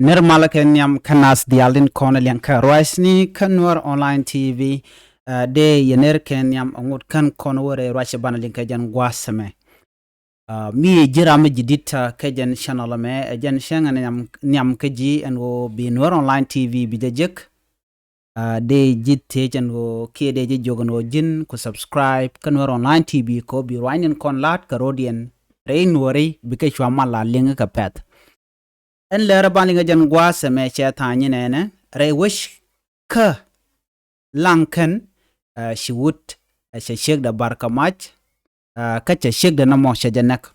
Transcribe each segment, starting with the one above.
Nirmala kenyam kanas dialdin kona lianka roisni kan Nuer online TV de yener kenyam angut kan kona wore roisha bana linka jan gwasame mi jirame jidita kejen channel me jan shenga nyam keji and wo bi Nuer online TV bi jek de jitte jan wo kede je jogono jin ko subscribe kan Nuer online TV ko bi roinen kon lat karodian rein wori bi ke chwama la linga ka pet en Läär balinga jan gwasame chetanye nene re wish ka laŋkän shiwut ciekdɛ barkamach ka ciekdɛ namo shajanek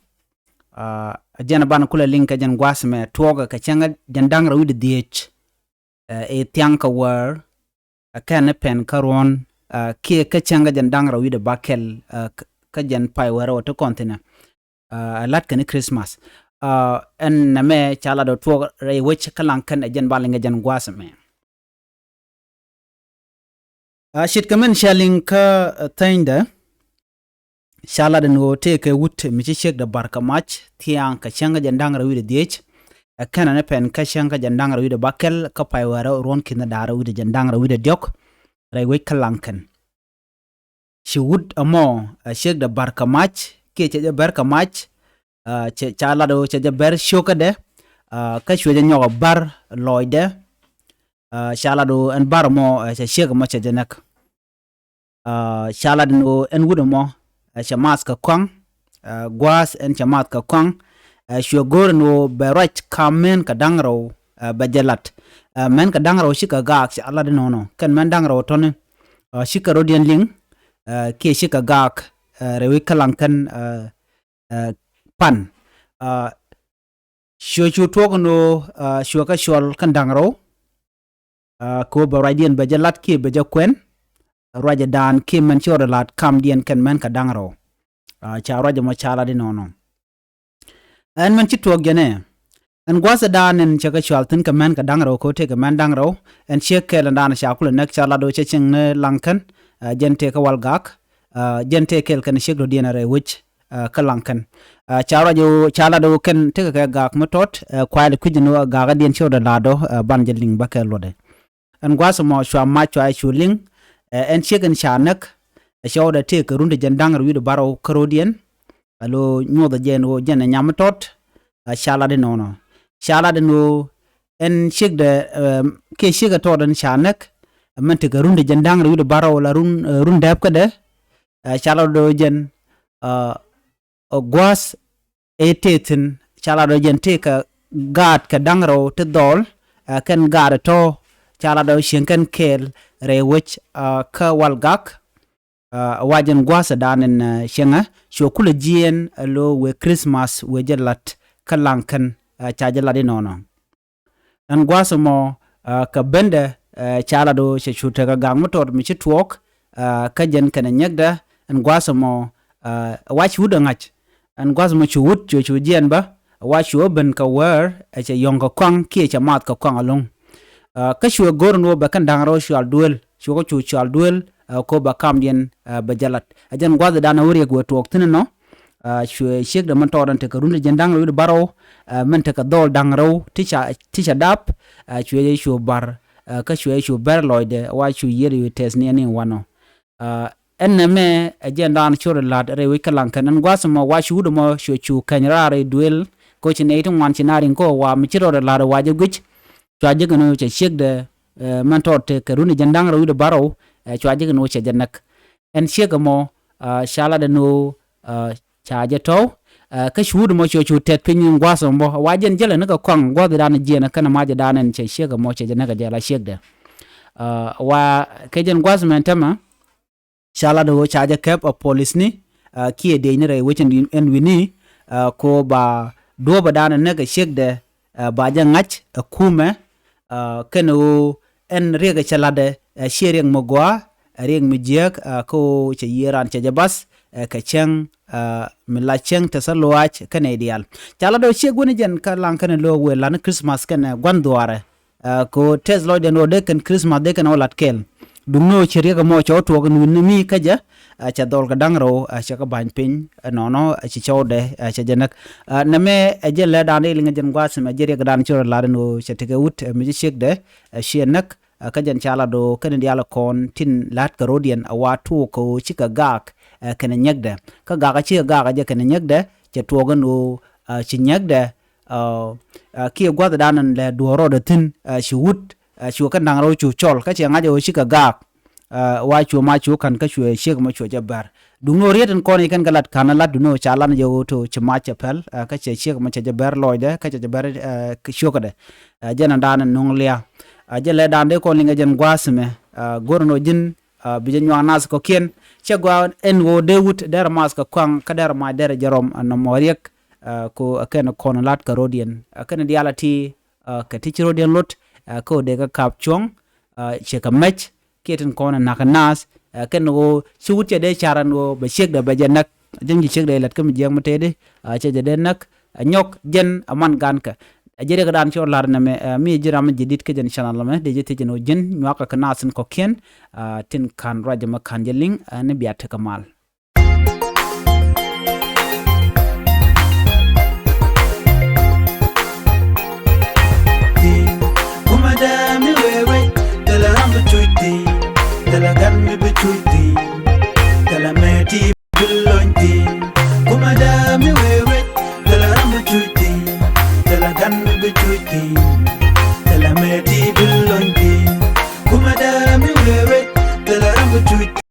jana ban kula linka jan gwasame tuoga ka changa jandangra wid diech e tianka war kɛnɛ pen karon ke ka changa jandangra wid bakel ka jan pai waro to kontina lat kan Christmas en name chala do tuoga re wish ka laŋkän jan balinga jan gwasame shit kamen shaling ka tainda shala den wo teke wut mi ciekdɛ barkamach tiang ka changa jandangra wide diech kana ne pen ka changa jandangra wide bakel ka pai wara ron kina dara wide jandangra wide diok rai we ka laŋkän shi wut amo ciekdɛ barkamach ke che barkamach che chala do che ber shokade ka shwe nyoga bar loide shala do en bar mo che shega mo che janak shala do en wudo mo chamas ka kwang gwas en chamat ka kwang shwe gor no berach kamen ka dangro bajelat men ka dangro shika gaak shala de no ken men dangro ton shika rodian ling ke shika gaak rewi ka laŋkän pan shwe chu togno shwe ka shol kan dangro ko baradian bajelat ke bajakwen raja dan ke men chore lat kam dien ken men ka dangro cha raja mo chala di nono en men chitwo gene en gwasa dan en chaka chaltin ka men ka dangro ko te ka men dangro en chekel dan sha kula nek chala do cheching ne laŋkän jente ka walgak jente kel kan shegro dien re wich ka laŋkän cha raja chala do ken te ka gak motot kwal kujino gaga dien chore lado banjeling bakel lode en gwasa mo shwa machwa chuling en chegen shanak shawda te ka runde jandangar wido baro karodian alo nyoda jen wo jen nyamatot shala de nono shala de no en chegde ke chega todan shanak mente ka runde jandangar wido baro la run dab kada shala do jen gwas etetin shala do jen te ka gad ka dangro te dol kan gad to chala do shenken kel rewich ka walgak wajen gwasa danen shenga sho kula jien lo we Christmas we jelat ka laŋkän chajala de nono an gwasa mo ka bende chala do shuta ka gang motor mi chitwok ka jen kana nyäkdɛ an gwasa mo wach wudangach an gwasa mo chuwut chu jien ba wach oben ka wer che yonga kwang ke chamat ka kwang along ka shwe gorno ba kan dangro shwal duel shwo chu chwal duel ko ba kam dien bajalat ajan gwada dana wuri go tok tinno shwe shek da man toran te karun jen dangro wi baro man te ka dol dangro ticha dap shwe bar ka shwe bar loide wa shwe yeri tes ne ne wano enme ajan dan chore lad re wi ka laŋkän an gwasa mo wa shwe mo shwe chu kanyare duel ko chineitin wan chinarin ko wa mi chiro lad wa je guch chwaje gano che ciekdɛ man torte karuni jandang ro baro chwaje gano che janak en ciega mo shala de no chaje to ka shudu mo chu tet pin gwaso mo wajen jele naka kwang gwada dan jena kana maje danen che ciega mo che janaka jela ciekdɛ wa kejen gwaso men tama shala do chaje kep a police ni kie de ni re wechen en wini ko ba do ba danen naka ciekdɛ ba jangach kume keno en rega chalade shereng mogwa reng mijek ko che yiran che jabas ka cheng mila cheng tasalwach kanedial chala do cheguni jen ka laŋkän lo we lan Christmas kan gwandware ko teslo de no de kan Christmas de kan olat kel dung no chiri ga mo cho to ga nun mi ka ja cha dol ga dang ro cha ka ban pin no chi cho de cha janak na me je le dan le nga jen gwa sama jeri ga dan cho la no cha te ga ut mi ciekdɛ shi nak ka jan chala do kan dia la kon tin lat garodian awa tu ko chi ka gaak kan nyäkdɛ ka gaak chi gaak ja kan nyäkdɛ cha to ga no chi nyäkdɛ ki gwa da nan le do ro de tin shi ut chu kan dang ro chu chol ka che nga jo chi ka gaak wa chu ma chu kan ka chu shek ma chu jabar dung no rieten kon ikan galat kana lat du no chala na jo to chma cha pel ka che shek ma cha jabar loide ka cha jabar ka shokade jana dan nong lia jale dan de kon linga jen gwasme gorno jin bijen nywa nas ko kien che gwa en wo de wut der mas ka kwang ka der ma der jarom no moriek ko ken kon lat ka rodien ken dialati ka tichro den lot ko de ka kap chong che ka mech keten kon na kanas ken go suut che de charan go be ciekdɛ be jenak jeng ciekdɛ lat kam jeng mate de che de nak nyok jen aman gan ka jere ga dan cho lar na me mi jiram jidit ke jen channel me de jete jeno jen nyaka kanasen ko ken tin kan rajama kan jeling ne biat kamal Madame, we wait, tell her I'm the truth, tell her got me be truth.